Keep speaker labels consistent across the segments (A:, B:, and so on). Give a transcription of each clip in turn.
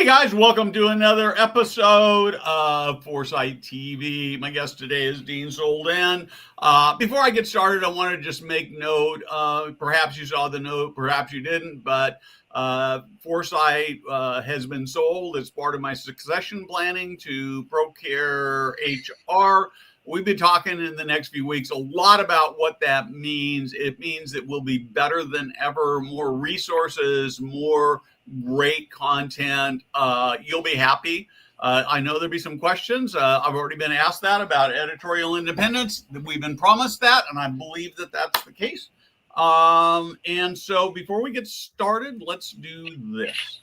A: Hey guys, welcome to another episode of Foresight TV. My guest today is Dean Solden. Before I get started, I want to just make note, perhaps you saw the note, perhaps you didn't, but Foresight has been sold as part of my succession planning to ProCare HR. We've been talking in the next few weeks a lot about what that means. It means that we'll be better than ever, more resources, more great content. You'll be happy. I know there'll be some questions. I've already been asked that about editorial independence. We've been promised that, and I believe that that's the case. And so before we get started, let's do this.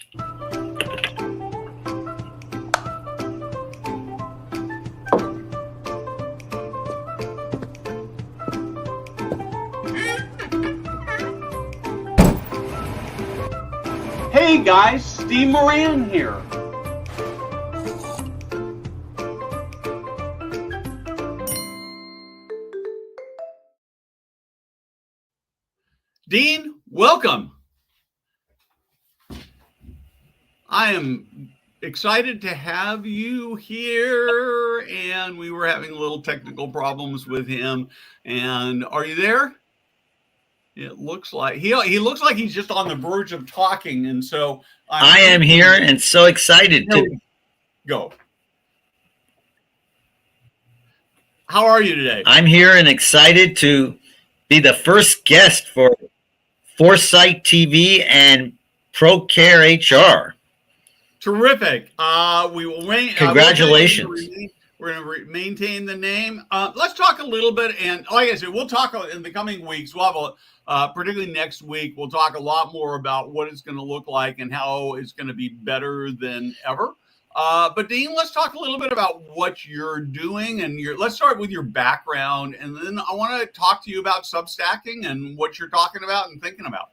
A: Hey guys, Steve Moran here. Dean, welcome. I am excited to have you here, and we were having a little technical problems with him. And are you there? It looks like he looks like he's just on the verge of talking, and so
B: I am here and so excited to
A: go. How are you today?
B: I'm here and excited to be the first guest for Foresight TV and ProCare HR.
A: Terrific. We will
B: Congratulations.
A: We're going to maintain the name. Let's talk a little bit, and like I said, we'll talk in the coming weeks. We'll have particularly next week, we'll talk a lot more about what it's going to look like and how it's going to be better than ever. But Dean, let's talk a little bit about what you're doing, and let's start with your background, and then I want to talk to you about substacking and what you're talking about and thinking about.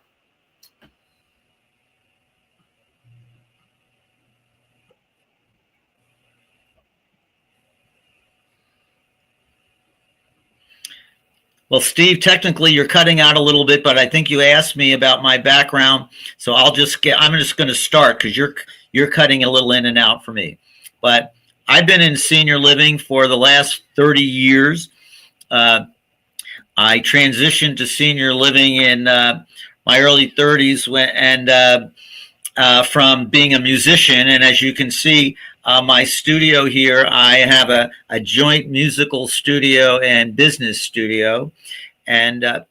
B: Well, Steve, technically you're cutting out a little bit, but I think you asked me about my background, so I'm just going to start because you're cutting a little in and out for me. But I've been in senior living for the last 30 years. I transitioned to senior living in my early 30s from being a musician, and as you can see, my studio here, I have a joint musical studio and business studio. But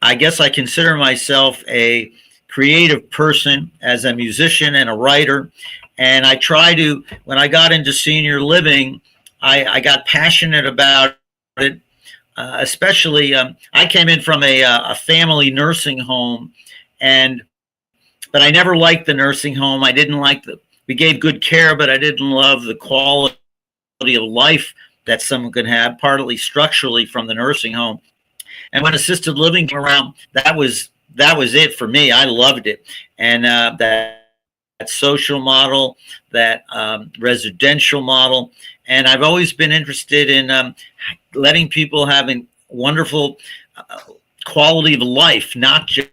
B: I guess I consider myself a creative person as a musician and a writer. And I try to, when I got into senior living, I got passionate about it. Especially, I came in from a family nursing home, but I never liked the nursing home. I didn't like we gave good care, but I didn't love the quality of life that someone could have, partly structurally from the nursing home. And when assisted living came around, that was it for me. I loved it. And that social model, that residential model. And I've always been interested in letting people have a wonderful quality of life, not just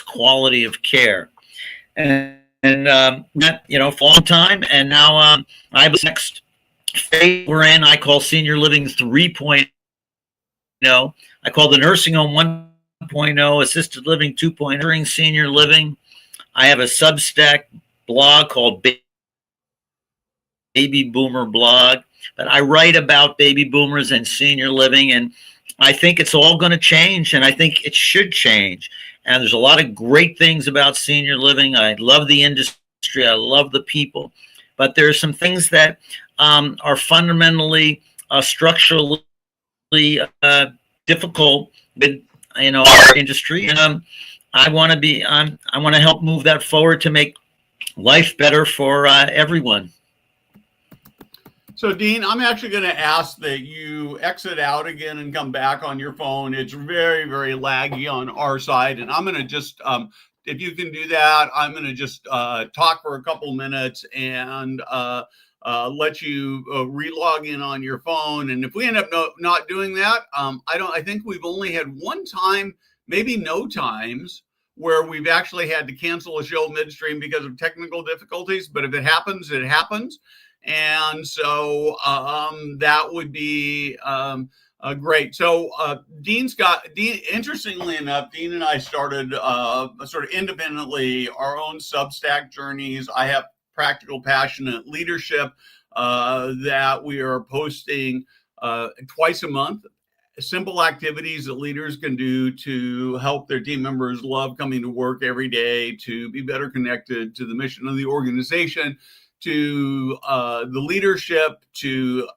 B: quality of care. And that, for a long time. And now I have the next phase we're in. I call senior living 3.0. I call the nursing home 1.0, assisted living 2.0. During senior living, I have a Substack blog called Baby Boomer Blog. But I write about baby boomers and senior living, and I think it's all going to change, and I think it should change. And there's a lot of great things about senior living. I love the industry. I love the people. But there are some things that are fundamentally, structurally difficult with our industry. And I want to help move that forward to make life better for everyone.
A: So, Dean, I'm actually going to ask that you exit out again and come back on your phone. It's very, very laggy on our side. And I'm going to just, if you can do that, I'm going to just talk for a couple minutes and let you re-log in on your phone. And if we end up not doing that, I think we've only had one time, maybe no times, where we've actually had to cancel a show midstream because of technical difficulties. But if it happens, it happens. And so that would be great. So Dean, interestingly enough, Dean and I started sort of independently our own Substack journeys. I have Practical Passionate Leadership that we are posting twice a month. Simple activities that leaders can do to help their team members love coming to work every day, to be better connected to the mission of the organization, to the leadership, to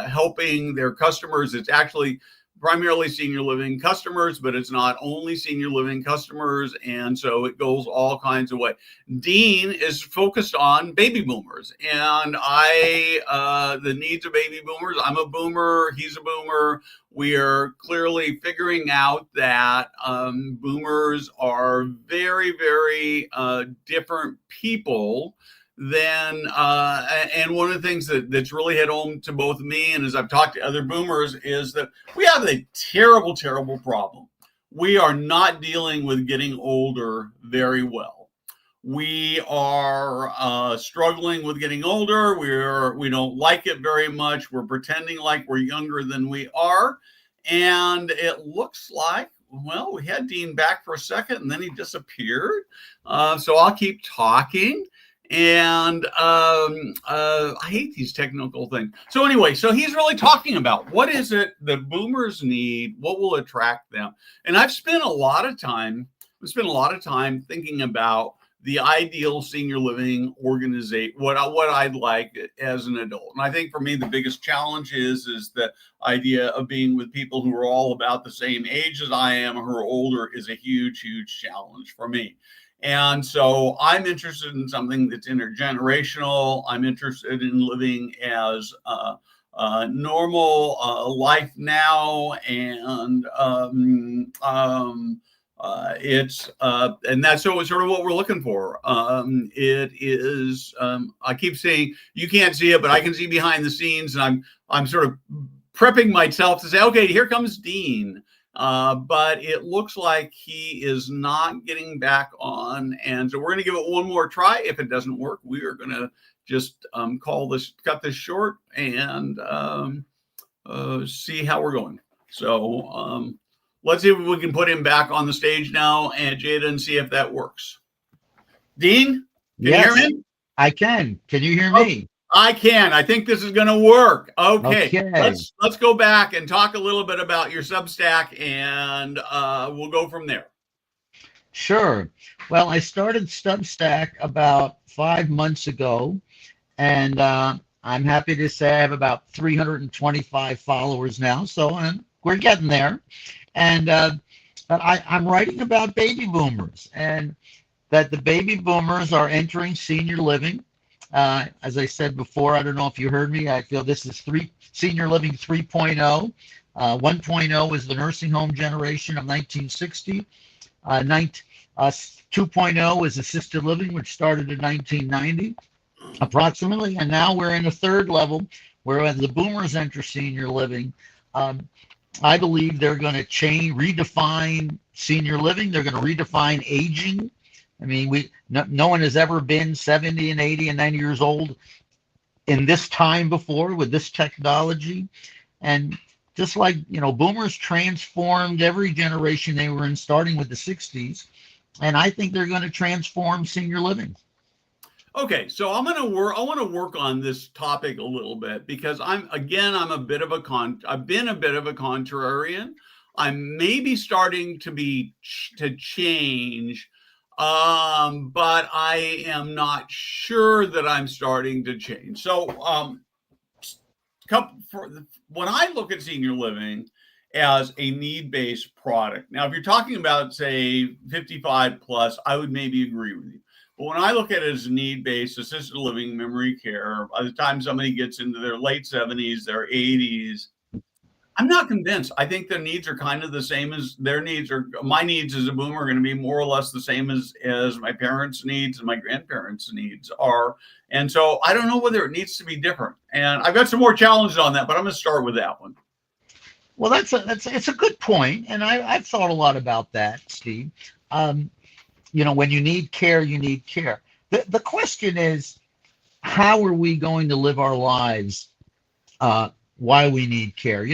A: helping their customers. It's actually primarily senior living customers, but it's not only senior living customers. And so it goes all kinds of ways. Dean is focused on baby boomers and the needs of baby boomers. I'm a boomer. He's a boomer. We are clearly figuring out that boomers are very, very different people than and one of the things that's really hit home to both me and as I've talked to other boomers is that we have a terrible problem. We are not dealing with getting older very well. We are struggling with getting older. We don't like it very much. We're pretending like we're younger than we are, and it looks like, well, we had Dean back for a second and then he disappeared, so I'll keep talking. And I hate these technical things. So anyway, so he's really talking about what is it that boomers need, what will attract them. And I've spent a lot of time thinking about the ideal senior living organization, what I'd like as an adult. And I think for me, the biggest challenge is the idea of being with people who are all about the same age as I am or who are older is a huge challenge for me. And so I'm interested in something that's intergenerational. I'm interested in living as normal life now, and it's and that's sort of what we're looking for. It is. I keep saying you can't see it, but I can see behind the scenes, and I'm sort of prepping myself to say, okay, here comes Dean. But it looks like he is not getting back on. And so we're going to give it one more try. If it doesn't work, we are going to just cut this short and see how we're going. So let's see if we can put him back on the stage now, and Jada, and see if that works. Dean, can you hear me?
C: I can. Can you hear me?
A: I can. I think this is going to work. Okay. Let's go back and talk a little bit about your Substack, and we'll go from there.
C: Sure. Well, I started Substack about 5 months ago, and I'm happy to say I have about 325 followers now. So we're getting there. And but I'm writing about baby boomers, and that the baby boomers are entering senior living. As I said before, I don't know if you heard me, I feel this is senior living 3.0. 1.0 is the nursing home generation of 1960. 2.0 is assisted living, which started in 1990, approximately. And now we're in a third level, where when the boomers enter senior living, I believe they're going to redefine senior living. They're going to redefine aging. I mean, no one has ever been 70 and 80 and 90 years old in this time before with this technology. And just like, boomers transformed every generation they were in, starting with the 60s. And I think they're going to transform senior living.
A: Okay, so I want to work on this topic a little bit, because I've been a bit of a contrarian. I'm maybe starting to change. But I am not sure that I'm starting to change. So when I look at senior living as a need-based product, now if you're talking about, say, 55 plus, I would maybe agree with you. But when I look at it as need-based, assisted living, memory care, by the time somebody gets into their late 70s, their 80s, I'm not convinced. I think their needs are kind of the same as their needs are. My needs as a boomer are going to be more or less the same as my parents' needs and my grandparents' needs are. And so I don't know whether it needs to be different. And I've got some more challenges on that, but I'm going to start with that one.
C: Well, it's a good point, and I've thought a lot about that, Steve. when you need care, you need care. The question is, how are we going to live our lives while we need care?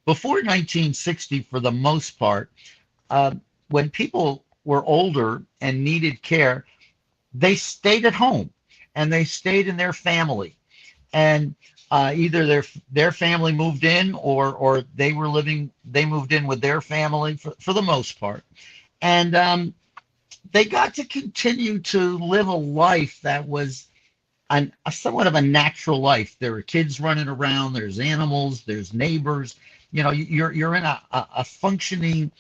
C: Before 1960, for the most part, uh, when people were older and needed care, they stayed at home and they stayed in their family. And either their family moved in, or they moved in with their family for the most part. And they got to continue to live a life that was a somewhat of a natural life. There are kids running around, there's animals, there's neighbors. You're in a functioning,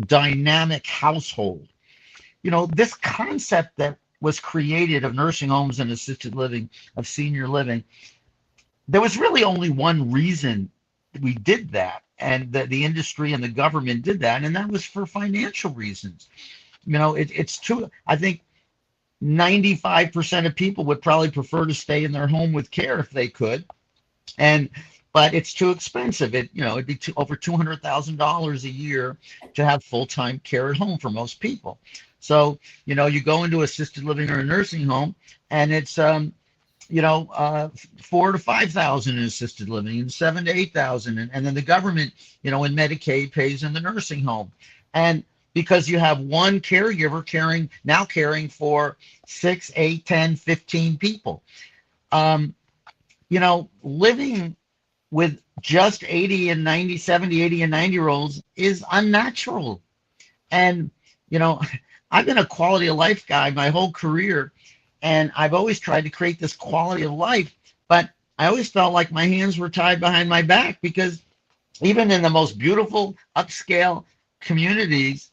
C: dynamic household. This concept that was created of nursing homes and assisted living, of senior living, there was really only one reason we did that, and the industry and the government did that, and that was for financial reasons. It's too, I think 95% of people would probably prefer to stay in their home with care if they could. But it's too expensive. It'd be over $200,000 a year to have full-time care at home for most people. So, you go into assisted living or a nursing home, and it's 4 to 5 thousand in assisted living, and 7 to 8 thousand, and then the government, in Medicaid pays in the nursing home, and because you have one caregiver caring for 6, 8, 10, 15 people, living with just 80 and 90, 70, 80 and 90-year-olds is unnatural. And I've been a quality of life guy my whole career, and I've always tried to create this quality of life, but I always felt like my hands were tied behind my back, because even in the most beautiful upscale communities,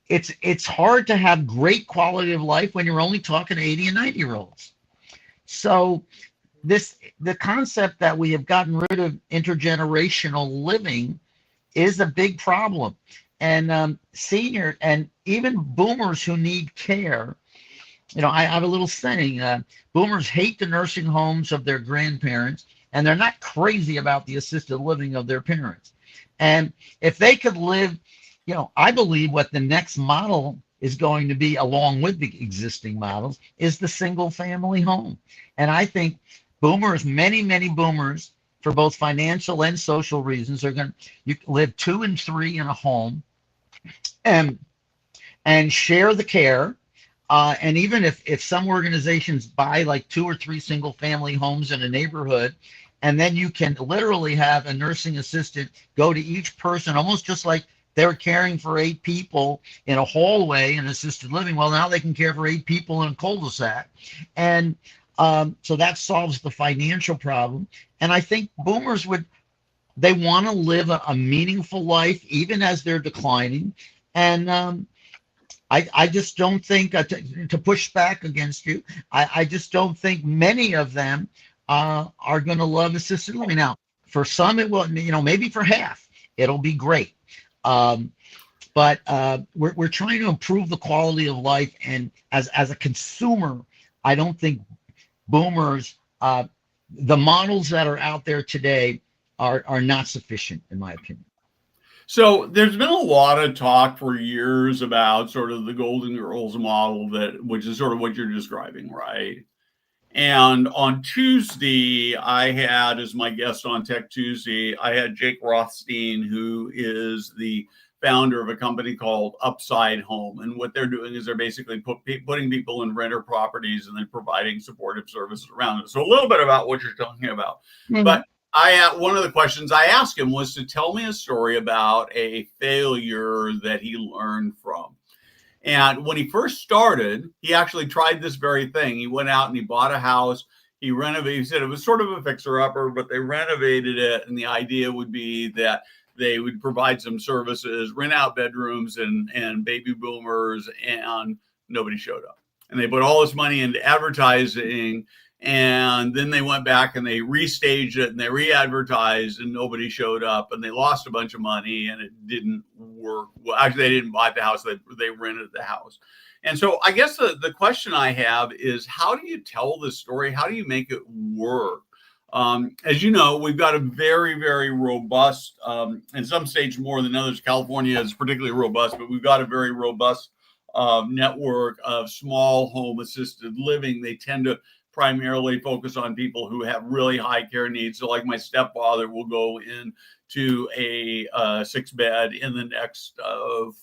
C: it's hard to have great quality of life when you're only talking 80 and 90-year-olds. So the concept that we have gotten rid of intergenerational living is a big problem. And senior and even boomers who need care, I have a little saying, boomers hate the nursing homes of their grandparents, and they're not crazy about the assisted living of their parents. And if they could live, I believe what the next model is going to be, along with the existing models, is the single family home. And I think many boomers, for both financial and social reasons, you live 2 and 3 in a home, and share the care. And even if some organizations buy like 2 or 3 single family homes in a neighborhood, and then you can literally have a nursing assistant go to each person, almost just like they were caring for 8 people in a hallway in assisted living. Well, now they can care for 8 people in a cul-de-sac. And so that solves the financial problem. And I think boomers they want to live a meaningful life, even as they're declining. And I just don't think, to push back against you, I just don't think many of them are going to love assisted living. Now, for some, it will, maybe for half, it'll be great. But we're trying to improve the quality of life. And as a consumer, I don't think boomers, the models that are out there today are not sufficient, in my opinion.
A: So there's been a lot of talk for years about sort of the Golden Girls model, which is sort of what you're describing, right? And on Tuesday, I had, as my guest on Tech Tuesday, I had Jake Rothstein, who is the founder of a company called Upside Home. And what they're doing is they're basically putting people in renter properties and then providing supportive services around it. So a little bit about what you're talking about. Mm-hmm. But one of the questions I asked him was to tell me a story about a failure that he learned from. And when he first started, he actually tried this very thing. He went out and he bought a house. He renovated. He said it was sort of a fixer-upper, but they renovated it. And the idea would be that they would provide some services, rent out bedrooms and baby boomers, and nobody showed up. And they put all this money into advertising. And then they went back and they restaged it and they re-advertised and nobody showed up and they lost a bunch of money and it didn't work. Well, actually, they didn't buy the house. They rented the house. And so I guess the question I have is, how do you tell this story? How do you make it work? As you know, we've got a very, very robust, in some states more than others. California is particularly robust, but we've got a very robust network of small home assisted living, they tend to primarily focus on people who have really high care needs. So, like my stepfather will go into a 6-bed in the next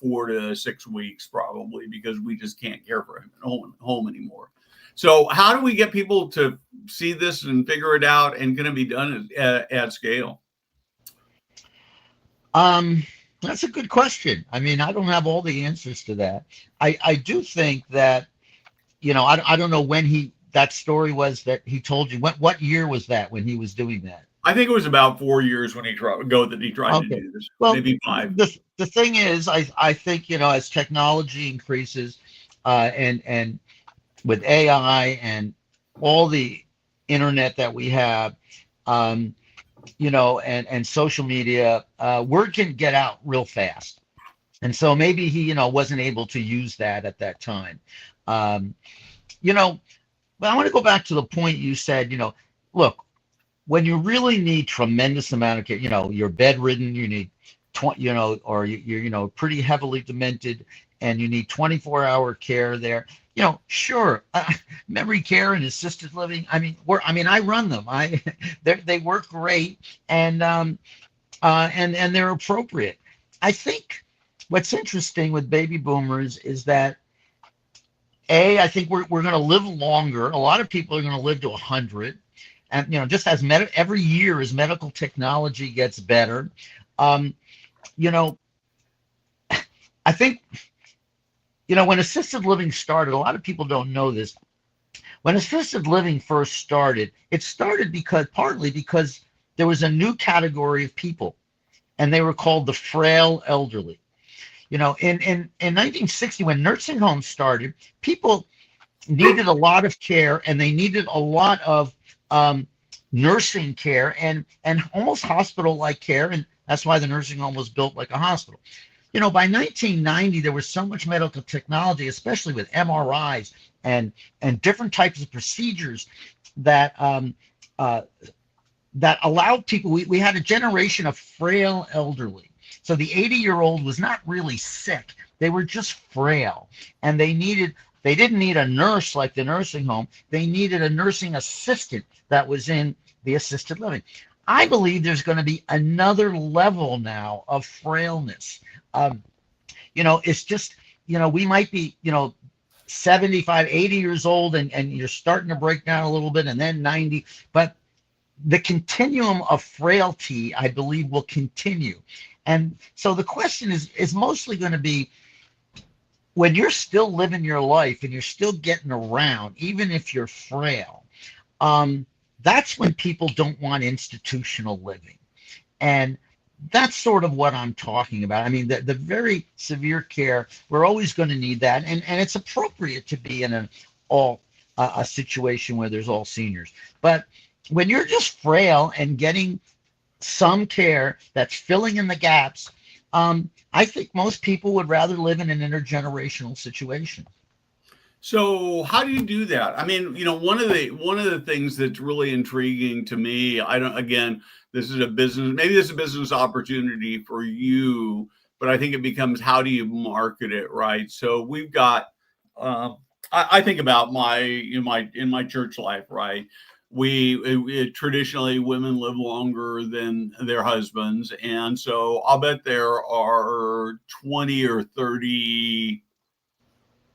A: 4 to 6 weeks, probably, because we just can't care for him at home anymore. So, how do we get people to see this and figure it out, and going to be done at scale?
C: That's a good question. I mean, I don't have all the answers to that. I do think that, I don't know when that story was that he told you. What year was that when he was doing that?
A: I think it was about 4 years when he tried to do this.
C: Well,
A: maybe 5.
C: The thing is, I think, as technology increases, and with AI and all the internet that we have, and social media, word can get out real fast. And so maybe he, wasn't able to use that at that time. But I want to go back to the point you said, look, when you really need tremendous amount of care, you're bedridden, you need, or you're, pretty heavily demented, and you need 24-hour care there. Sure, memory care and assisted living. I mean, I run them. They work great, and they're appropriate. I think what's interesting with baby boomers is that, I think we're going to live longer. A lot of people are going to live to 100, and just as every year as medical technology gets better, I think. When assisted living started, a lot of people don't know this. When assisted living first started, it started partly because there was a new category of people, and they were called the frail elderly. In 1960, when nursing homes started, people needed a lot of care, and they needed a lot of nursing care and almost hospital-like care, and that's why the nursing home was built like a hospital. By 1990, there was so much medical technology, especially with MRIs and different types of procedures that that allowed people. We had a generation of frail elderly. So the 80-year-old was not really sick; they were just frail, and they didn't need a nurse like the nursing home. They needed a nursing assistant that was in the assisted living. I believe there's going to be another level now of frailness. It's just, we might be, 75, 80 years old, and you're starting to break down a little bit, and then 90. But the continuum of frailty, I believe, will continue. And so the question is mostly going to be, when you're still living your life and you're still getting around, even if you're frail, that's when people don't want institutional living. And that's sort of what I'm talking about. I mean, the very severe care, we're always going to need that. And it's appropriate to be in a situation where there's all seniors. But when you're just frail and getting some care that's filling in the gaps, I think most people would rather live in an intergenerational situation.
A: So how do you do that? I mean, one of the things that's really intriguing to me, this is a business opportunity for you, but I think it becomes, how do you market it, right? So we've got, I think about in my church life, right? We traditionally, women live longer than their husbands, and so I'll bet there are 20 or 30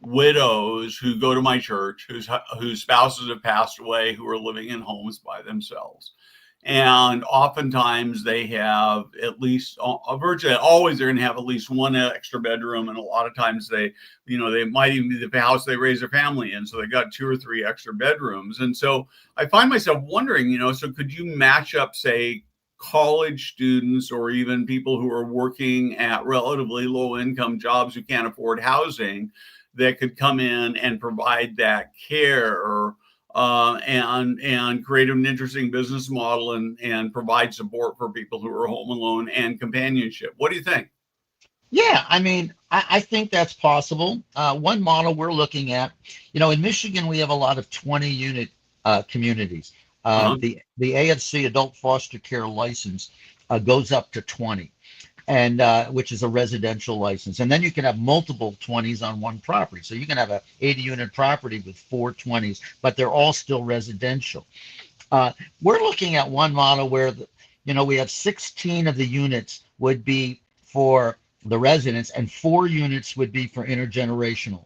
A: widows who go to my church whose spouses have passed away, who are living in homes by themselves. And oftentimes they have at least, virtually always, they're going to have at least one extra bedroom. And a lot of times they might even be the house they raise their family in. So they got 2 or 3 extra bedrooms. And so I find myself wondering, so could you match up, say, college students or even people who are working at relatively low income jobs who can't afford housing, that could come in and provide that care, and create an interesting business model and provide support for people who are home alone and companionship. What do you think?
C: Yeah, I mean, I think that's possible. One model we're looking at, in Michigan, we have a lot of 20-unit communities. The AFC adult foster care license goes up to 20. and which is a residential license. And then you can have multiple 20s on one property. So you can have a 80-unit property with 4 20s, but they're all still residential. We're looking at one model where, we have 16 of the units would be for the residents and 4 units would be for intergenerational.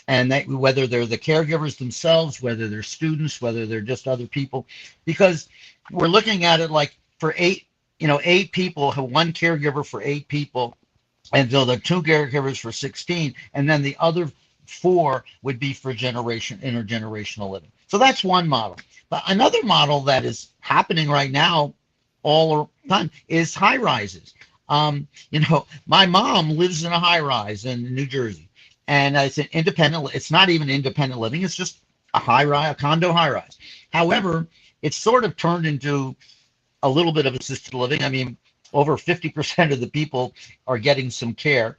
C: And whether they're the caregivers themselves, whether they're students, whether they're just other people, because we're looking at it like for 8 people, have one caregiver for 8 people, and so the 2 caregivers for 16, and then the other 4 would be for intergenerational living. So that's one model. But another model that is happening right now all the time is high rises. My mom lives in a high rise in New Jersey, and it's an independent. It's not even independent living. It's just a high rise, a condo high rise. However, it's sort of turned into a little bit of assisted living. I mean, over 50% of the people are getting some care.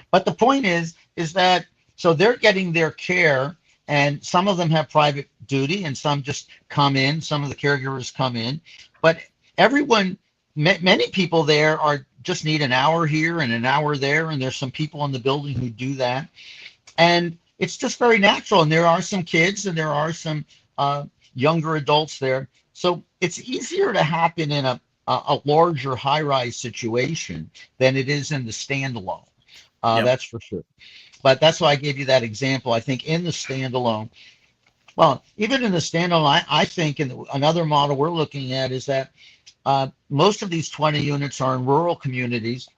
C: But the point is that so they're getting their care, and some of them have private duty, and some just come in. Some of the caregivers come in, but many people there just need an hour here and an hour there, and there's some people in the building who do that, and it's just very natural. And there are some kids, and there are some younger adults there, so it's easier to happen in a larger high-rise situation than it is in the standalone. That's for sure. But that's why I gave you that example. I think in the standalone, well, even in the standalone, I think another model we're looking at is that most of these 20 units are in rural communities,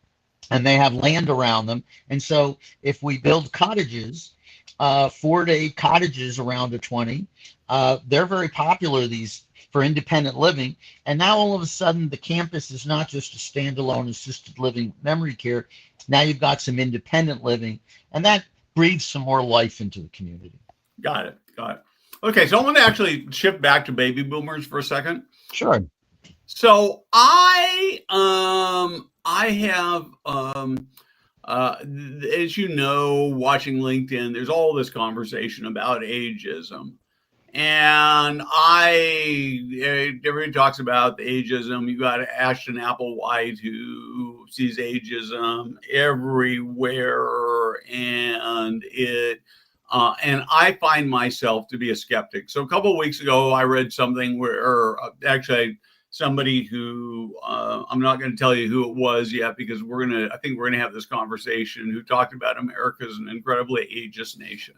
C: and they have land around them. And so if we build cottages, 4 to 8 cottages around a 20, they're very popular, these, for independent living. And now all of a sudden the campus is not just a standalone assisted living memory care. Now you've got some independent living, and that breathes some more life into the community.
A: Got it. Okay, so I want to actually shift back to baby boomers for a second.
C: Sure.
A: So I have as you know, watching LinkedIn, there's all this conversation about ageism. And everybody talks about the ageism. You got Ashton Applewhite, who sees ageism everywhere, and I find myself to be a skeptic. So a couple of weeks ago, I read something actually somebody who I'm not going to tell you who it was yet, because I think we're gonna have this conversation, who talked about America as an incredibly ageist nation.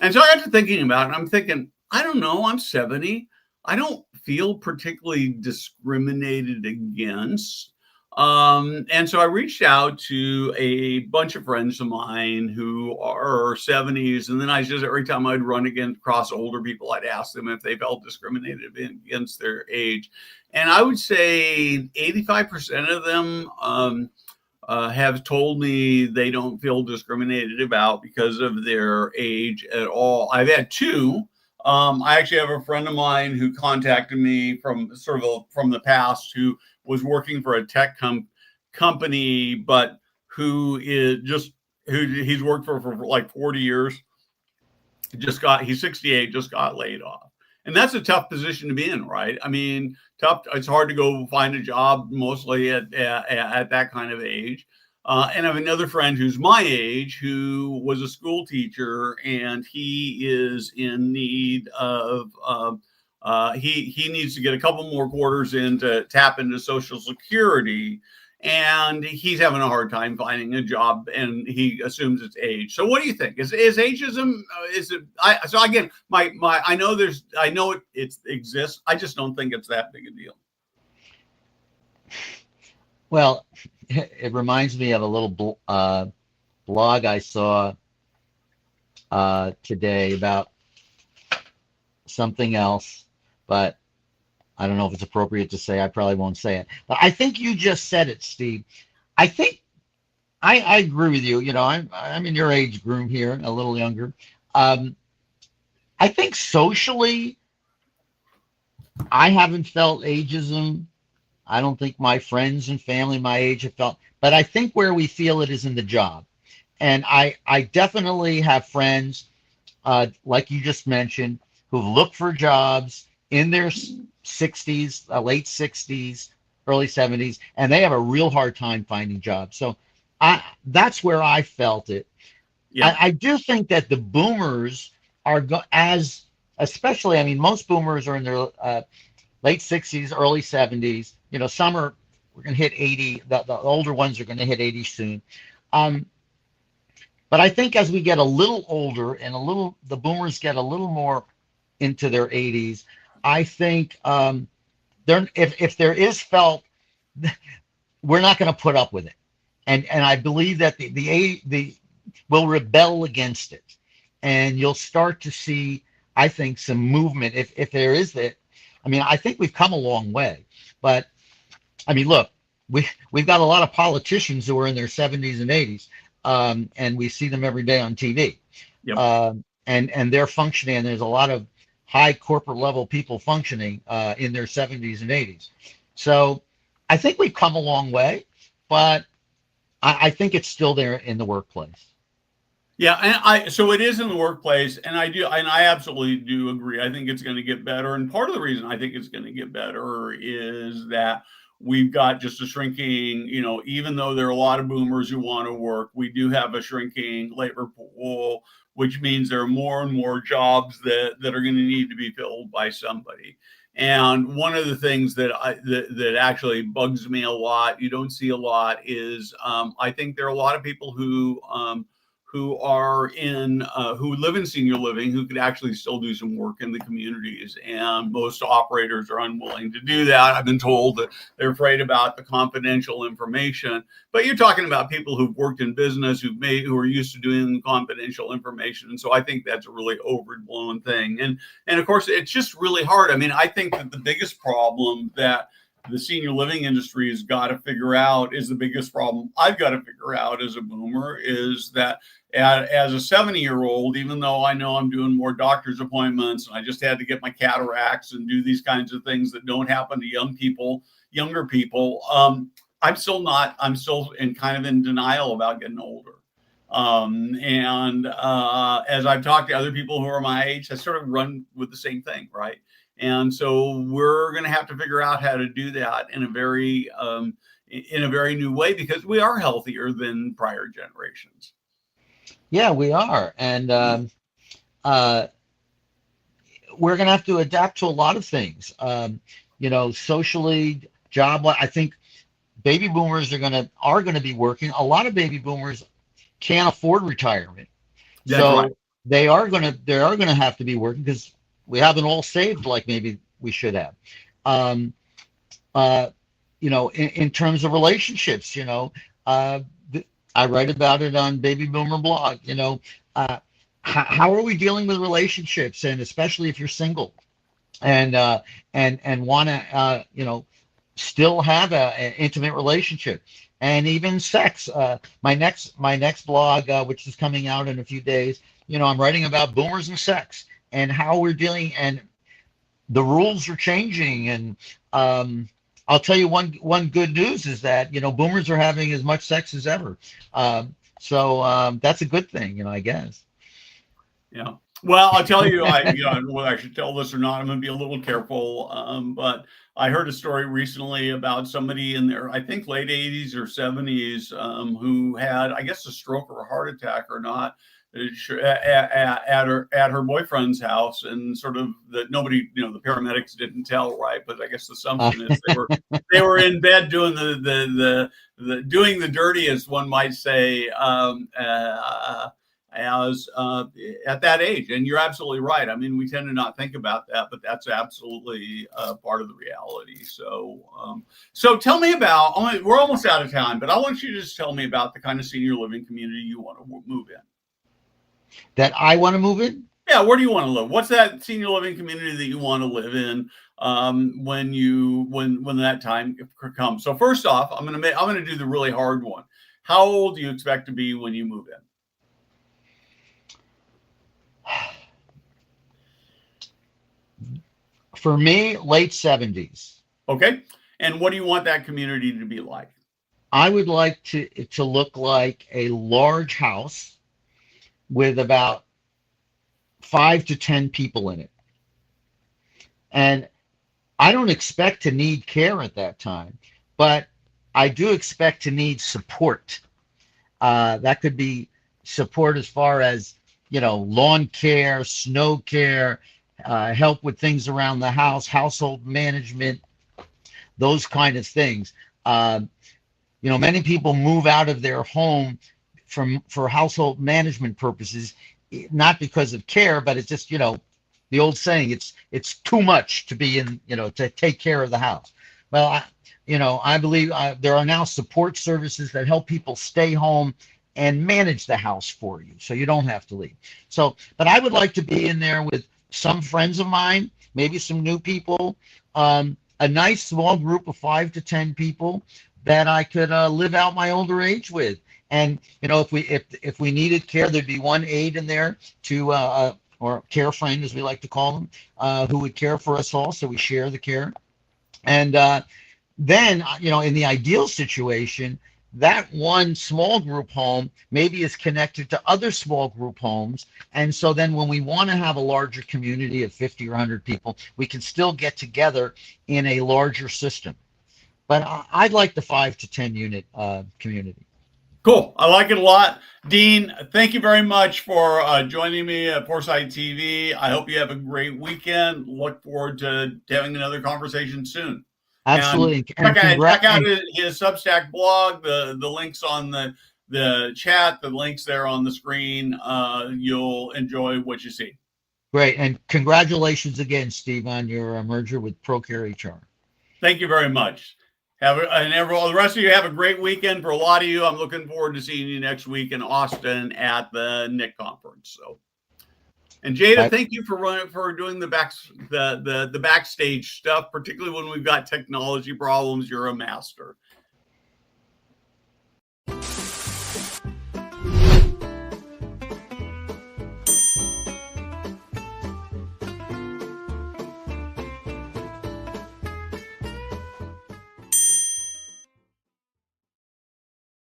A: And so I got to thinking about it, and I'm thinking, I don't know, I'm 70. I don't feel particularly discriminated against. And so I reached out to a bunch of friends of mine who are 70s. And then every time I'd run across older people, I'd ask them if they felt discriminated against their age. And I would say 85% of them have told me they don't feel discriminated about because of their age at all. I've had 2. I actually have a friend of mine who contacted me from the past, who was working for a tech company, but he's worked for like 40 years. He's 68, just got laid off. And that's a tough position to be in, right? I mean, tough. It's hard to go find a job, mostly at that kind of age. And I have another friend who's my age, who was a school teacher, and he is in need of he needs to get a couple more quarters in to tap into Social Security, and he's having a hard time finding a job, and he assumes it's age. So what do you think? Is ageism? So again, I know it exists. I just don't think it's that big a deal.
C: Well, it reminds me of a little blog I saw today about something else, but I don't know if it's appropriate to say. I probably won't say it. But I think you just said it, Steve. I think I agree with you. I'm in your age group here, a little younger. I think socially, I haven't felt ageism. I don't think my friends and family my age have felt, but I think where we feel it is in the job. And I definitely have friends, like you just mentioned, who've looked for jobs in their 60s, late 60s, early 70s, and they have a real hard time finding jobs. So that's where I felt it.
A: Yeah.
C: I do think that the boomers are especially, I mean, most boomers are in their late 60s, early 70s. Some we're going to hit 80. The older ones are going to hit 80 soon. But I think as we get a little older and the boomers get a little more into their 80s, I think if there is felt, we're not going to put up with it, and I believe that the will rebel against it, and you'll start to see, I think, some movement if there is that. I mean, I think we've come a long way, but I mean, look, we've got a lot of politicians who are in their 70s and 80s, and we see them every day on TV,
A: Yep.
C: and they're functioning. And there's a lot of high corporate level people functioning in their 70s and 80s. So I think we've come a long way, but I think it's still there in the workplace.
A: Yeah, and so it is in the workplace, and I absolutely do agree. I think it's going to get better, and part of the reason I think it's going to get better is that we've got just a shrinking, even though there are a lot of boomers who want to work, we do have a shrinking labor pool, which means there are more and more jobs that are going to need to be filled by somebody. And one of the things that actually bugs me a lot, you don't see a lot, is I think there are a lot of people who who live in senior living who could actually still do some work in the communities, and most operators are unwilling to do that. I've been told that they're afraid about the confidential information, but you're talking about people who've worked in business, who are used to doing confidential information, and so I think that's a really overblown thing. And of course, it's just really hard. I mean, I think that the biggest problem that the senior living industry has got to figure out is the biggest problem I've got to figure out as a boomer, is that as a 70-year-old, even though I know I'm doing more doctor's appointments and I just had to get my cataracts and do these kinds of things that don't happen to younger people, I'm still in denial about getting older. As I've talked to other people who are my age, I sort of run with the same thing, right? And so we're going to have to figure out how to do that in a very new way, because we are healthier than prior generations.
C: Yeah, we are, and we're going to have to adapt to a lot of things. Socially, job. I think baby boomers are going to be working. A lot of baby boomers can't afford retirement,
A: That's
C: so
A: right.
C: they are going to have to be working because we haven't all saved like maybe we should have. In terms of relationships, I write about it on Baby Boomer blog. How are we dealing with relationships, and especially if you're single, and want to still have an intimate relationship, and even sex. My next blog, which is coming out in a few days, I'm writing about boomers and sex and how we're dealing, and the rules are changing. And I'll tell you one good news is that boomers are having as much sex as ever. So that's a good thing, I guess.
A: Yeah. Well, I'll tell you, whether I should tell this or not, I'm going to be a little careful. But I heard a story recently about somebody in their, I think, late 80s or 70s, who had, I guess, a stroke or a heart attack or not, at her boyfriend's house, and sort of that nobody, the paramedics didn't tell, right? But I guess the assumption is they were in bed doing doing the dirty, as one might say, as at that age. And you're absolutely right. I mean, we tend to not think about that, but that's absolutely part of the reality. So tell me about, we're almost out of time, but I want you to just tell me about the kind of senior living community you want to move in.
C: That I want to move in?
A: Yeah, where do you want to live? What's that senior living community that you want to live in when that time comes? So first off, I'm going to do the really hard one. How old do you expect to be when you move in?
C: For me, late 70s.
A: Okay. And what do you want that community to be like?
C: I would like to look like a large house with about 5 to 10 people in it. And I don't expect to need care at that time, but I do expect to need support. That could be support as far as, lawn care, snow care, help with things around the house, household management, those kind of things. Uh, Many people move out of their home for household management purposes, not because of care, but it's just, the old saying, it's too much to be in, to take care of the house. Well, I believe there are now support services that help people stay home and manage the house for you, so you don't have to leave. So, but I would like to be in there with some friends of mine, maybe some new people, a nice small group of 5 to 10 people that I could live out my older age with. And if we needed care, there'd be one aide in there to or care friend, as we like to call them, who would care for us all, so we share the care. And then, in the ideal situation, that one small group home maybe is connected to other small group homes. And so then when we want to have a larger community of 50 or 100 people, we can still get together in a larger system. But I'd like the 5 to 10 unit community.
A: Cool. I like it a lot. Dean, thank you very much for joining me at Foresight TV. I hope you have a great weekend. Look forward to having another conversation soon.
C: Absolutely.
A: And check out his Substack blog, the links on the chat, the links there on the screen. You'll enjoy what you see.
C: Great. And congratulations again, Steve, on your merger with Procare HR.
A: Thank you very much. The rest of you have a great weekend. For a lot of you, I'm looking forward to seeing you next week in Austin at the NIC conference. So, and Jada, thank you for doing the backstage stuff, particularly when we've got technology problems. You're a master.